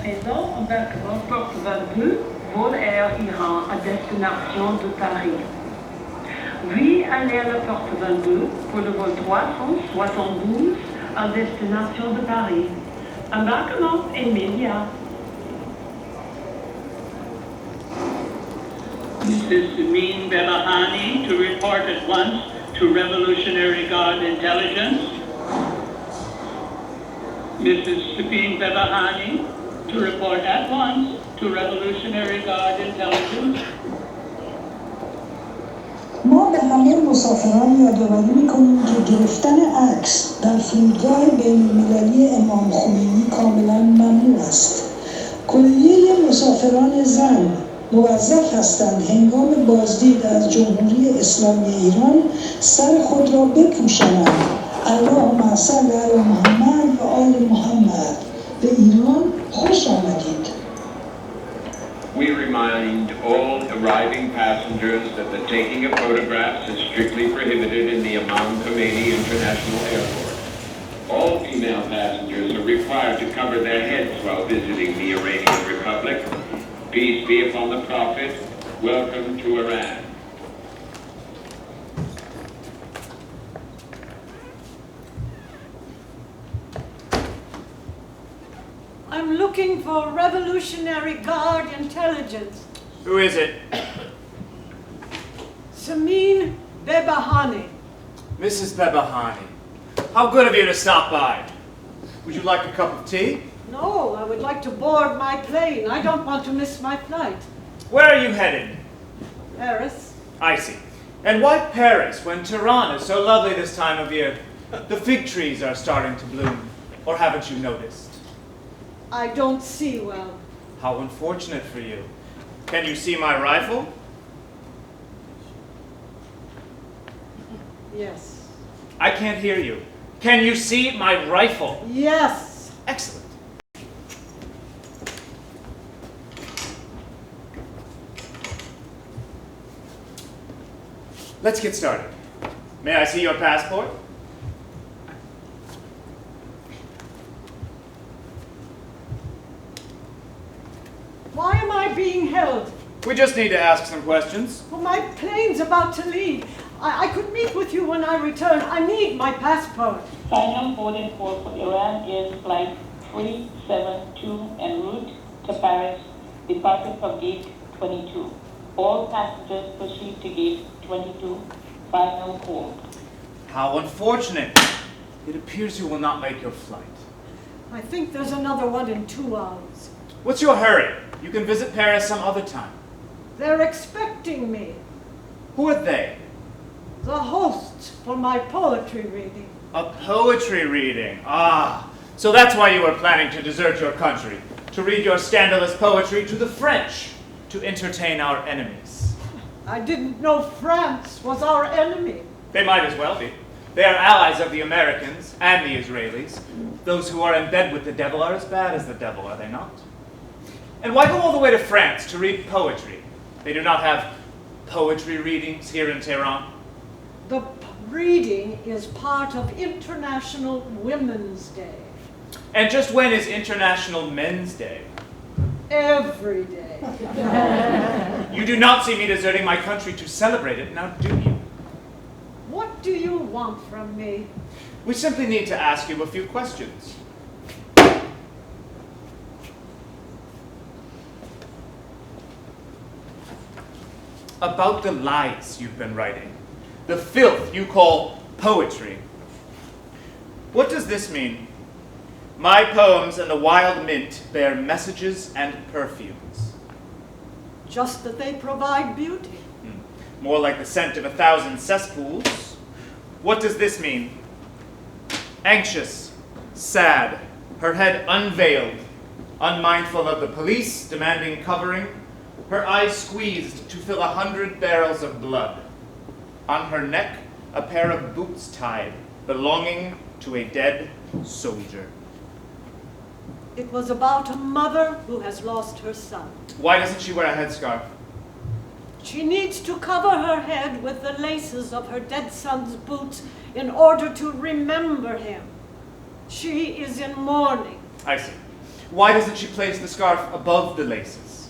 présent, embarquement porte 22, vol Air Iran à destination de Paris. Oui, allez à la porte 22 pour le vol 372 à destination de Paris. Embarquement immédiat. Mrs. Samin Bebahani to report at once to Revolutionary Guard Intelligence. Mrs. Samin Bebahani to report at once to Revolutionary Guard Intelligence. ما به همه مسافران یادآوری می‌کنیم که گرفتن عکس در فرودگاه بین‌المللی امام خمینی کاملا ممنوع است. کلیه مسافران زن موظف هستند هنگام بازدید از جمهوری اسلامی ایران سر خود را بپوشانند. اللهم صل علی محمد و آل محمد. به ایران خوش آمدید. We remind all arriving passengers that the taking of photographs is strictly prohibited in the Imam Khomeini International Airport. All female passengers are required to cover their heads while visiting the Iranian Republic. Peace be upon the Prophet. Welcome to Iran. I'm looking for Revolutionary Guard Intelligence. Who is it? Samin Bebahani. Mrs. Bebahani. How good of you to stop by. Would you like a cup of tea? No, I would like to board my plane. I don't want to miss my flight. Where are you headed? Paris. I see. And why Paris when Tehran is so lovely this time of year? The fig trees are starting to bloom. Or haven't you noticed? I don't see well. How unfortunate for you. Can you see my rifle? Yes. I can't hear you. Can you see my rifle? Yes. Excellent. Let's get started. May I see your passport? Why am I being held? We just need to ask some questions. Well, my plane's about to leave. I could meet with you when I return. I need my passport. Final boarding call for Iran is flight 372 en route to Paris, departing from gate 22. All passengers proceed to gate 22. Final call. How unfortunate. It appears you will not make your flight. I think there's another one in 2 hours. What's your hurry? You can visit Paris some other time. They're expecting me. Who are they? The hosts for my poetry reading. A poetry reading. Ah, so that's why you were planning to desert your country, to read your scandalous poetry to the French, to entertain our enemies. I didn't know France was our enemy. They might as well be. They are allies of the Americans and the Israelis. Those who are in bed with the devil are as bad as the devil, are they not? And why go all the way to France to read poetry? They do not have poetry readings here in Tehran. The reading is part of International Women's Day. And just when is International Men's Day? Every day. You do not see me deserting my country to celebrate it, now do you? What do you want from me? We simply need to ask you a few questions. About the lies you've been writing, the filth you call poetry. What does this mean? My poems and the wild mint bear messages and perfumes. Just that they provide beauty. More like the scent of 1,000 cesspools. What does this mean? Anxious, sad, her head unveiled, unmindful of the police demanding covering, her eyes squeezed to fill 100 barrels of blood. On her neck, a pair of boots tied, belonging to a dead soldier. It was about a mother who has lost her son. Why doesn't she wear a headscarf? She needs to cover her head with the laces of her dead son's boots in order to remember him. She is in mourning. I see. Why doesn't she place the scarf above the laces?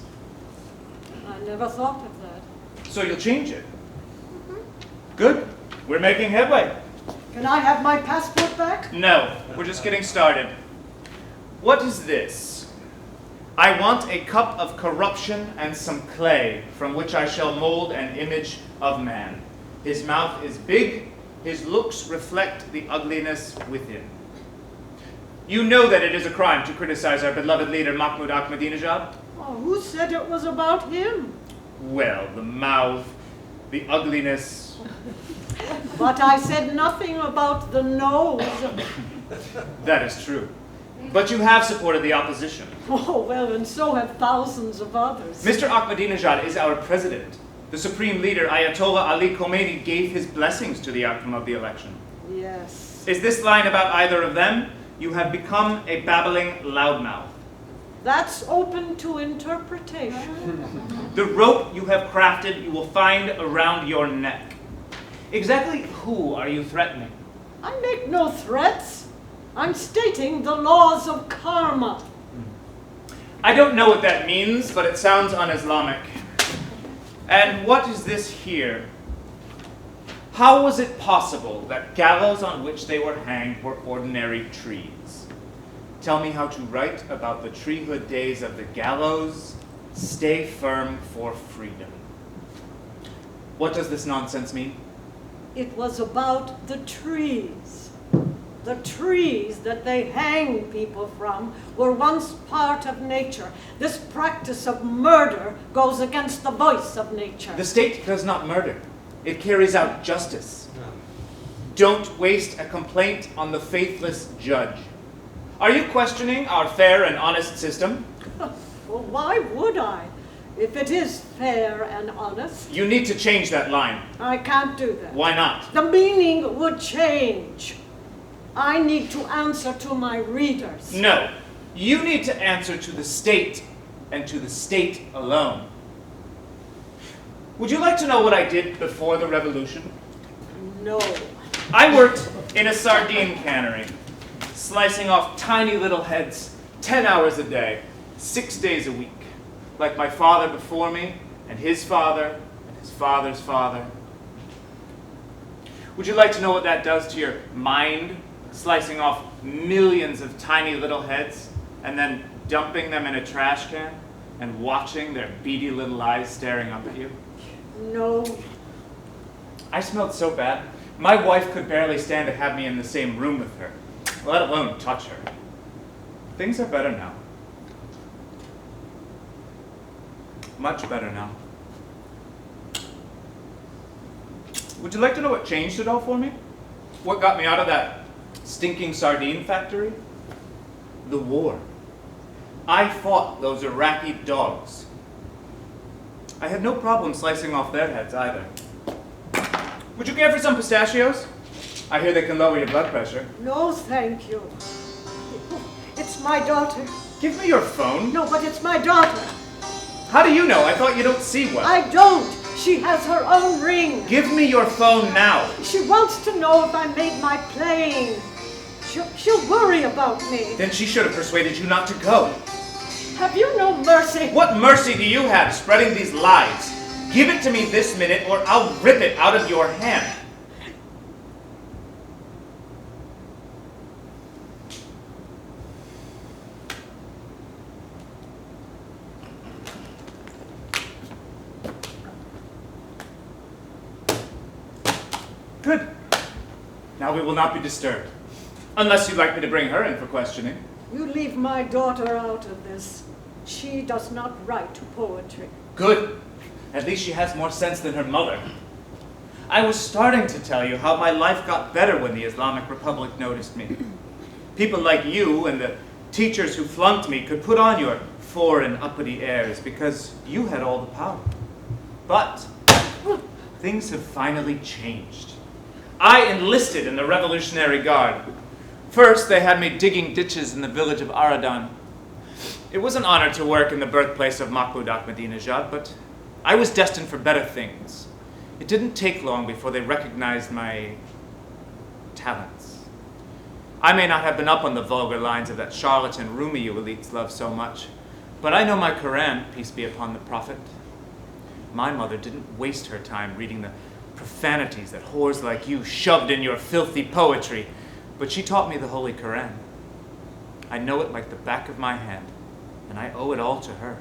I never thought of that. So you'll change it? Good. We're making headway. Can I have my passport back? No, we're just getting started. What is this? I want a cup of corruption and some clay from which I shall mold an image of man. His mouth is big, his looks reflect the ugliness within. You know that it is a crime to criticize our beloved leader Mahmoud Ahmadinejad? Oh, who said it was about him? Well, the mouth, the ugliness. But I said nothing about the nose. That is true. But you have supported the opposition. Oh, well, and so have thousands of others. Mr. Ahmadinejad is our president. The supreme leader, Ayatollah Ali Khomeini, gave his blessings to the outcome of the election. Yes. Is this line about either of them? You have become a babbling loudmouth. That's open to interpretation. The rope you have crafted you will find around your neck. Exactly who are you threatening? I make no threats. I'm stating the laws of karma. I don't know what that means, but it sounds un-Islamic. And what is this here? How was it possible that gallows on which they were hanged were ordinary trees? Tell me how to write about the treehood days of the gallows. Stay firm for freedom. What does this nonsense mean? It was about the trees. The trees that they hang people from were once part of nature. This practice of murder goes against the voice of nature. The state does not murder. It carries out justice. Don't waste a complaint on the faithless judge. Are you questioning our fair and honest system? Well, why would I? If it is fair and honest. You need to change that line. I can't do that. Why not? The meaning would change. I need to answer to my readers. No. You need to answer to the state, and to the state alone. Would you like to know what I did before the revolution? No. I worked in a sardine cannery, slicing off tiny little heads 10 hours a day, 6 days a week, like my father before me, and his father, and his father's father. Would you like to know what that does to your mind, slicing off millions of tiny little heads, and then dumping them in a trash can, and watching their beady little eyes staring up at you? No. I smelled so bad, my wife could barely stand to have me in the same room with her, let alone touch her. Things are better now. Much better now. Would you like to know what changed it all for me? What got me out of that stinking sardine factory? The war. I fought those Iraqi dogs. I had no problem slicing off their heads either. Would you care for some pistachios? I hear they can lower your blood pressure. No, thank you. It's my daughter. Give me your phone. No, but it's my daughter. How do you know? I thought you don't see well. I don't. She has her own ring. Give me your phone now. She wants to know if I made my plane. She'll worry about me. Then she should have persuaded you not to go. Have you no mercy? What mercy do you have spreading these lies? Give it to me this minute or I'll rip it out of your hand. Good. Now we will not be disturbed. Unless you'd like me to bring her in for questioning. You leave my daughter out of this. She does not write poetry. Good. At least she has more sense than her mother. I was starting to tell you how my life got better when the Islamic Republic noticed me. People like you and the teachers who flunked me could put on your foreign uppity airs because you had all the power. But things have finally changed. I enlisted in the Revolutionary Guard. First, they had me digging ditches in the village of Aradan. It was an honor to work in the birthplace of Mahmoud Ahmadinejad, but I was destined for better things. It didn't take long before they recognized my talents. I may not have been up on the vulgar lines of that charlatan Rumi you elites love so much, but I know my Quran, peace be upon the Prophet. My mother didn't waste her time reading the profanities that whores like you shoved in your filthy poetry, but she taught me the Holy Quran. I know it like the back of my hand, and I owe it all to her.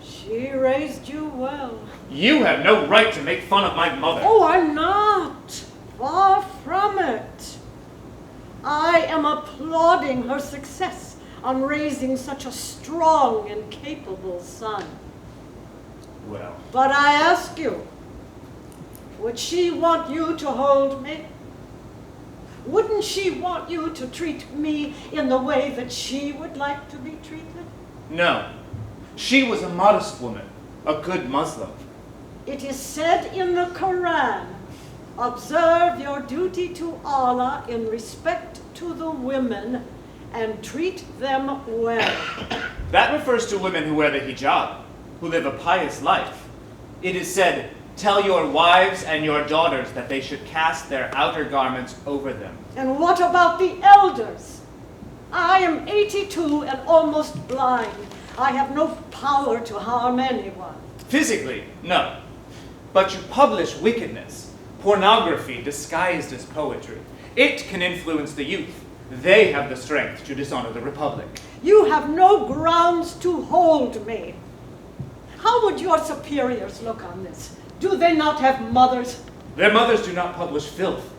She raised you well. You have no right to make fun of my mother. Oh, I'm not. Far from it. I am applauding her success on raising such a strong and capable son. Well. But I ask you, would she want you to hold me? Wouldn't she want you to treat me in the way that she would like to be treated? No. She was a modest woman, a good Muslim. It is said in the Quran, observe your duty to Allah in respect to the women and treat them well. That refers to women who wear the hijab, who live a pious life. It is said, tell your wives and your daughters that they should cast their outer garments over them. And what about the elders? I am 82 and almost blind. I have no power to harm anyone. Physically, no. But you publish wickedness, pornography disguised as poetry. It can influence the youth. They have the strength to dishonor the Republic. You have no grounds to hold me. How would your superiors look on this? Do they not have mothers? Their mothers do not publish filth.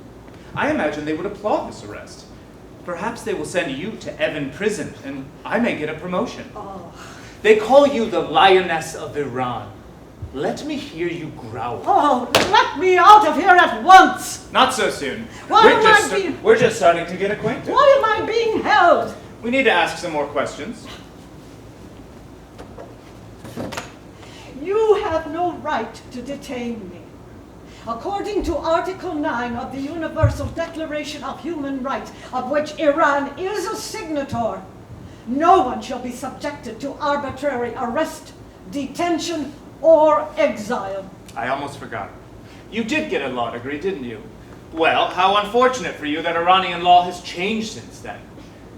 I imagine they would applaud this arrest. Perhaps they will send you to Evan prison, and I may get a promotion. Oh. They call you the Lioness of Iran. Let me hear you growl. Oh, let me out of here at once! Not so soon. Why We're just starting to get acquainted. Why am I being held? We need to ask some more questions. You have no right to detain me. According to Article 9 of the Universal Declaration of Human Rights, of which Iran is a signator, no one shall be subjected to arbitrary arrest, detention, or exile. I almost forgot. You did get a law degree, didn't you? Well, how unfortunate for you that Iranian law has changed since then.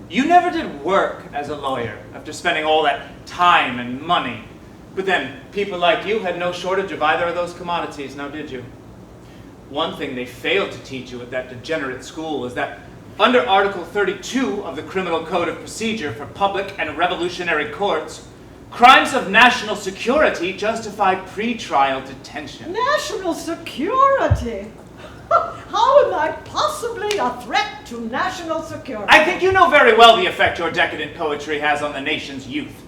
You never did work as a lawyer after spending all that time and money. But then, people like you had no shortage of either of those commodities, now did you? One thing they failed to teach you at that degenerate school is that under Article 32 of the Criminal Code of Procedure for Public and Revolutionary Courts, crimes of national security justify pre-trial detention. National security? How am I possibly a threat to national security? I think you know very well the effect your decadent poetry has on the nation's youth.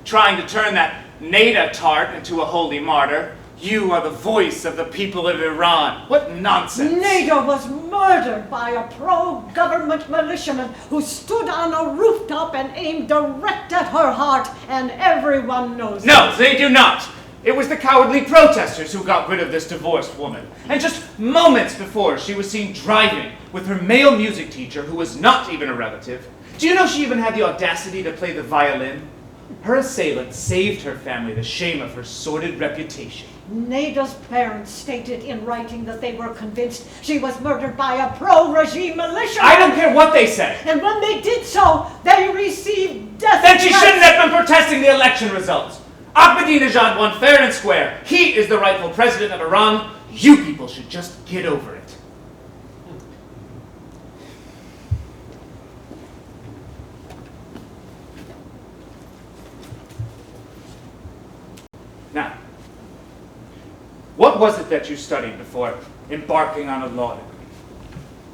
Trying to turn that Nada tart into a holy martyr. You are the voice of the people of Iran. What nonsense. Nada was murdered by a pro-government militiaman who stood on a rooftop and aimed direct at her heart, and everyone knows No, they do not. It was the cowardly protesters who got rid of this divorced woman. And just moments before, she was seen driving with her male music teacher, who was not even a relative. Do you know she even had the audacity to play the violin? Her assailant saved her family the shame of her sordid reputation. Nada's parents stated in writing that they were convinced she was murdered by a pro-regime militia. I don't care what they say. And when they did so, they received death Then she threats. shouldn't have been protesting the election results. Ahmadinejad won fair and square. He is the rightful president of Iran. You people should just get over it. Now, what was it that you studied before embarking on a law degree?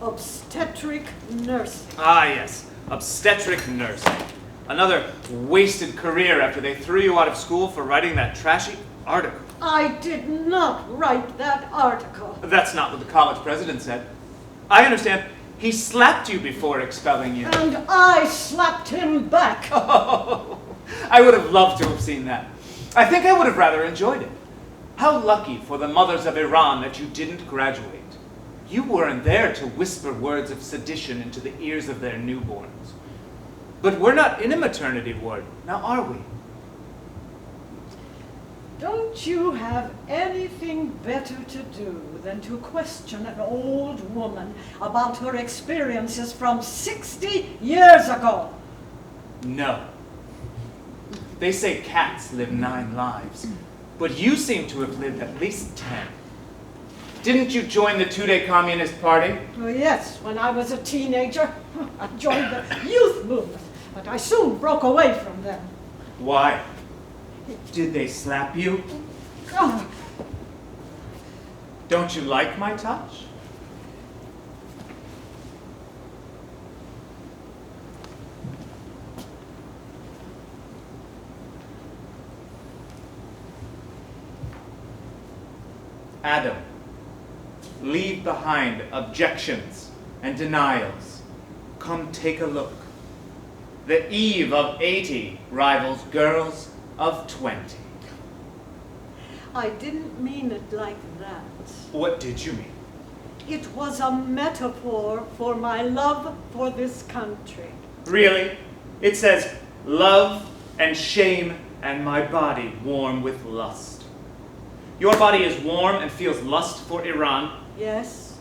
Obstetric nursing. Ah, yes, obstetric nursing. Another wasted career after they threw you out of school for writing that trashy article. I did not write that article. That's not what the college president said. I understand he slapped you before expelling you. And I slapped him back. Oh, I would have loved to have seen that. I think I would have rather enjoyed it. How lucky for the mothers of Iran that you didn't graduate. You weren't there to whisper words of sedition into the ears of their newborns. But we're not in a maternity ward, now are we? Don't you have anything better to do than to question an old woman about her experiences from 60 years ago? No. They say cats live 9 lives, but you seem to have lived at least 10. Didn't you join the two-day Communist Party? Oh, yes, when I was a teenager, I joined the youth movement, but I soon broke away from them. Why? Did they slap you? Oh, Don't you like my touch? Adam, leave behind objections and denials. Come take a look. The Eve of 80 rivals girls of 20. I didn't mean it like that. What did you mean? It was a metaphor for my love for this country. Really? It says, love and shame and my body warm with lust. Your body is warm and feels lust for Iran. Yes,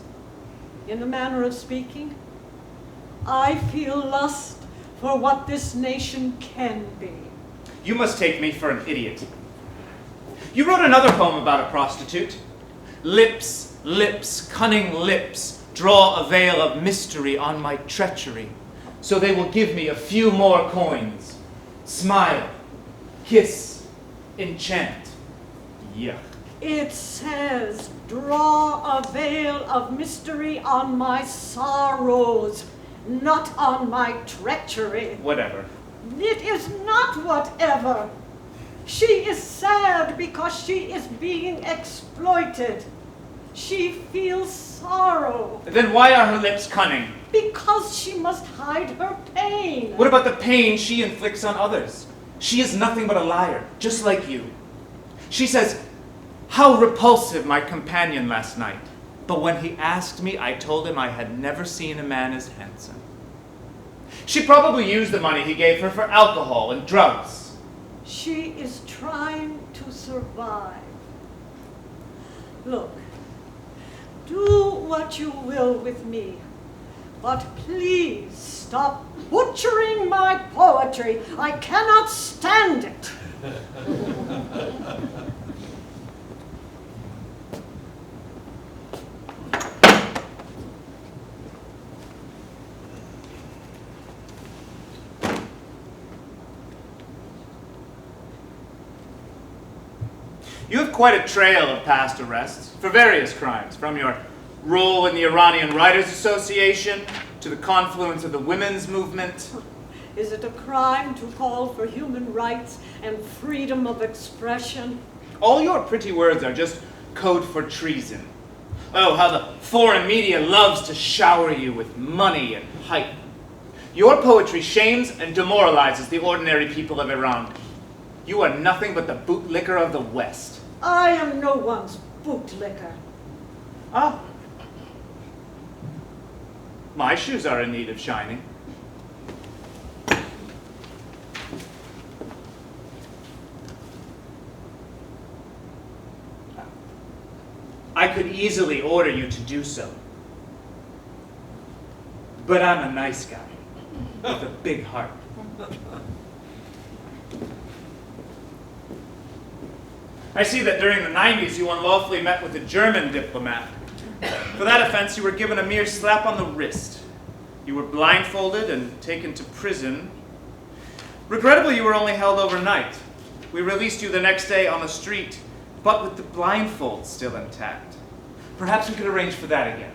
in a manner of speaking, I feel lust for what this nation can be. You must take me for an idiot. You wrote another poem about a prostitute. Lips, lips, cunning lips, draw a veil of mystery on my treachery, so they will give me a few more coins. Smile, kiss, enchant. Yuck. It says, draw a veil of mystery on my sorrows, not on my treachery. Whatever. It is not whatever. She is sad because she is being exploited. She feels sorrow. Then why are her lips cunning? Because she must hide her pain. What about the pain she inflicts on others? She is nothing but a liar, just like you. She says, how repulsive my companion last night. But when he asked me, I told him I had never seen a man as handsome. She probably used the money he gave her for alcohol and drugs. She is trying to survive. Look, do what you will with me, but please stop butchering my poetry. I cannot stand it. You have quite a trail of past arrests for various crimes, from your role in the Iranian Writers Association to the confluence of the women's movement. Is it a crime to call for human rights and freedom of expression? All your pretty words are just code for treason. Oh, how the foreign media loves to shower you with money and hype. Your poetry shames and demoralizes the ordinary people of Iran. You are nothing but the bootlicker of the West. I am no one's bootlicker. Ah. My shoes are in need of shining. I could easily order you to do so. But I'm a nice guy with a big heart. I see that during the 90s you unlawfully met with a German diplomat. For that offense, you were given a mere slap on the wrist. You were blindfolded and taken to prison. Regrettably, you were only held overnight. We released you the next day on the street, but with the blindfold still intact. Perhaps we could arrange for that again.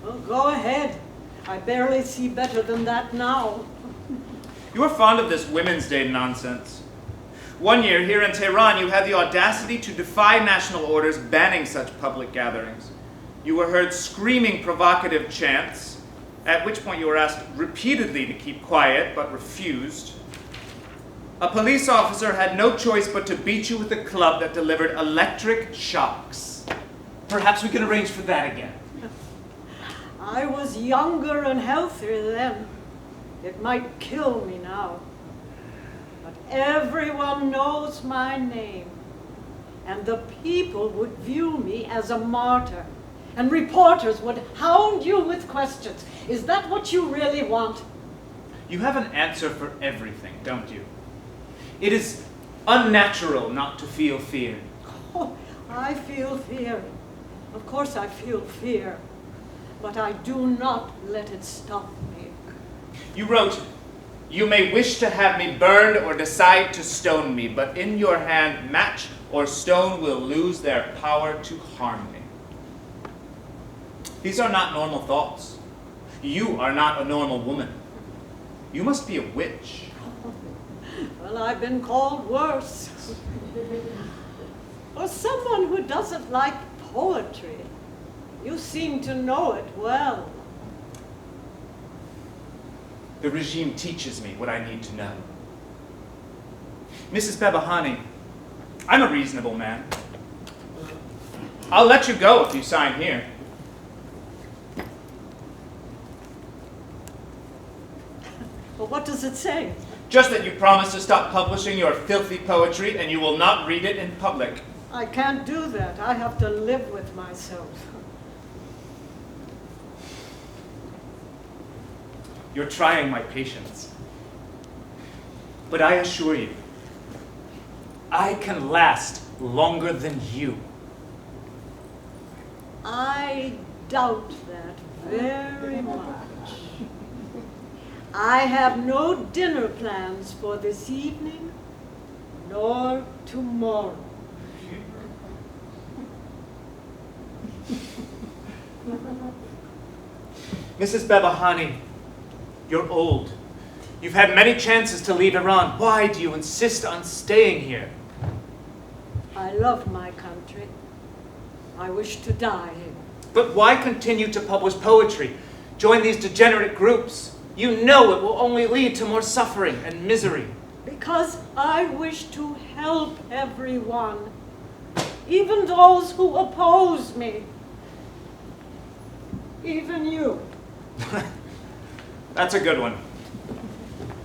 Well, go ahead. I barely see better than that now. You are fond of this Women's Day nonsense. One year, here in Tehran, you had the audacity to defy national orders banning such public gatherings. You were heard screaming provocative chants, at which point you were asked repeatedly to keep quiet, but refused. A police officer had no choice but to beat you with a club that delivered electric shocks. Perhaps we could arrange for that again. I was younger and healthier then. It might kill me now. But everyone knows my name. and the people would view me as a martyr, and reporters would hound you with questions. Is that what you really want? You have an answer for everything, don't you? It is unnatural not to feel fear. Oh, I feel fear. Of course I feel fear, but I do not let it stop me. You wrote, "You may wish to have me burned or decide to stone me, but in your hand match or stone will lose their power to harm me." These are not normal thoughts. You are not a normal woman. You must be a witch. Well, I've been called worse. Or someone who doesn't like poetry. You seem to know it well. The regime teaches me what I need to know. Mrs. Bebahani, I'm a reasonable man. I'll let you go if you sign here. Well, what does it say? Just that you promise to stop publishing your filthy poetry and you will not read it in public. I can't do that. I have to live with myself. You're trying my patience. But I assure you, I can last longer than you. I doubt that very much. I have no dinner plans for this evening, nor tomorrow. Mrs. Bebahani, you're old. You've had many chances to leave Iran. Why do you insist on staying here? I love my country. I wish to die here. But why continue to publish poetry? Join these degenerate groups. You know it will only lead to more suffering and misery. Because I wish to help everyone, even those who oppose me. Even you. That's a good one.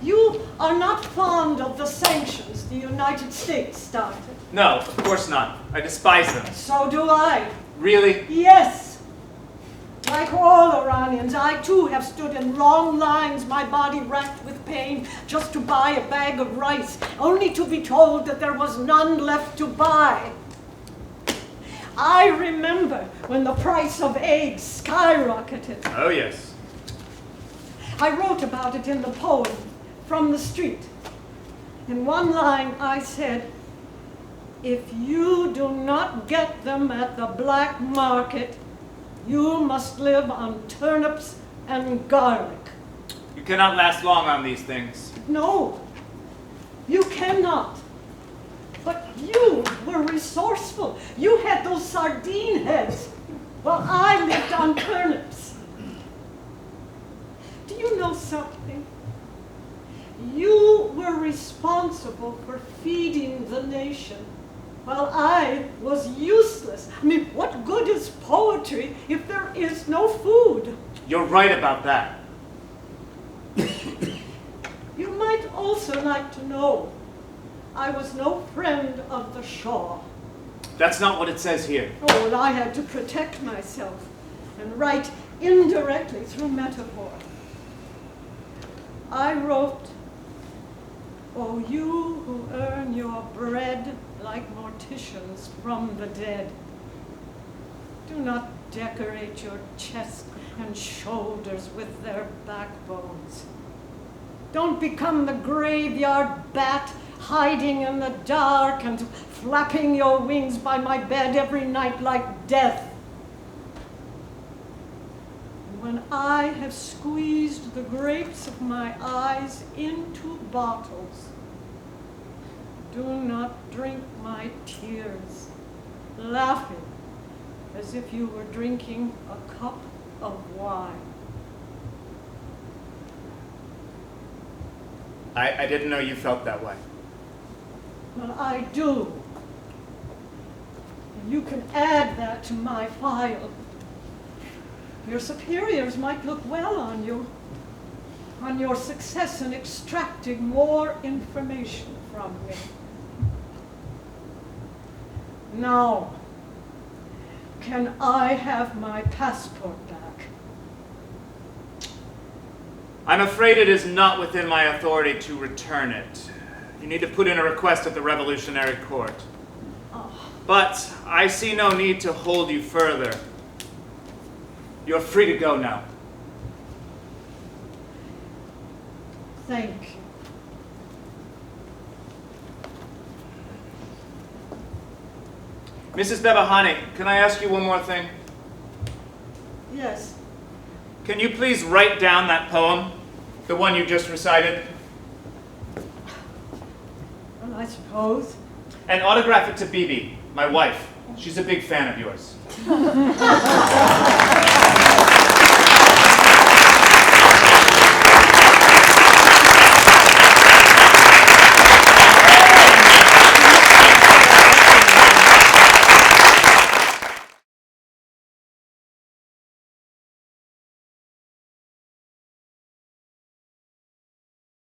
You are not fond of the sanctions the United States started. No, of course not. I despise them. So do I. Really? Yes. Like all Iranians, I too have stood in long lines, my body racked with pain, just to buy a bag of rice, only to be told that there was none left to buy. I remember when the price of eggs skyrocketed. Oh, yes. I wrote about it in the poem, From the Street. In one line I said, "If you do not get them at the black market, you must live on turnips and garlic." You cannot last long on these things. No, you cannot. But you were resourceful. You had those sardine heads, while I lived on turnips. Do you know something? You were responsible for feeding the nation, while I was useless. I mean, what good is poetry if there is no food? You're right about that. You might also like to know I was no friend of the Shah. That's not what it says here. Oh, and I had to protect myself and write indirectly through metaphor. I wrote, "Oh, you who earn your bread like morticians from the dead, do not decorate your chest and shoulders with their backbones. Don't become the graveyard bat hiding in the dark and flapping your wings by my bed every night like death. When I have squeezed the grapes of my eyes into bottles, do not drink my tears, laughing as if you were drinking a cup of wine." I didn't know you felt that way. Well, I do. And you can add that to my file. Your superiors might look well on you, on your success in extracting more information from me. No. Can I have my passport back? I'm afraid it is not within my authority to return it. You need to put in a request at the Revolutionary Court. Oh. But I see no need to hold you further. You're free to go now. Thank you. Mrs. Bebahani, can I ask you one more thing? Yes. Can you please write down that poem, the one you just recited, Well, I suppose. and autograph it to Bibi, my wife. She's a big fan of yours.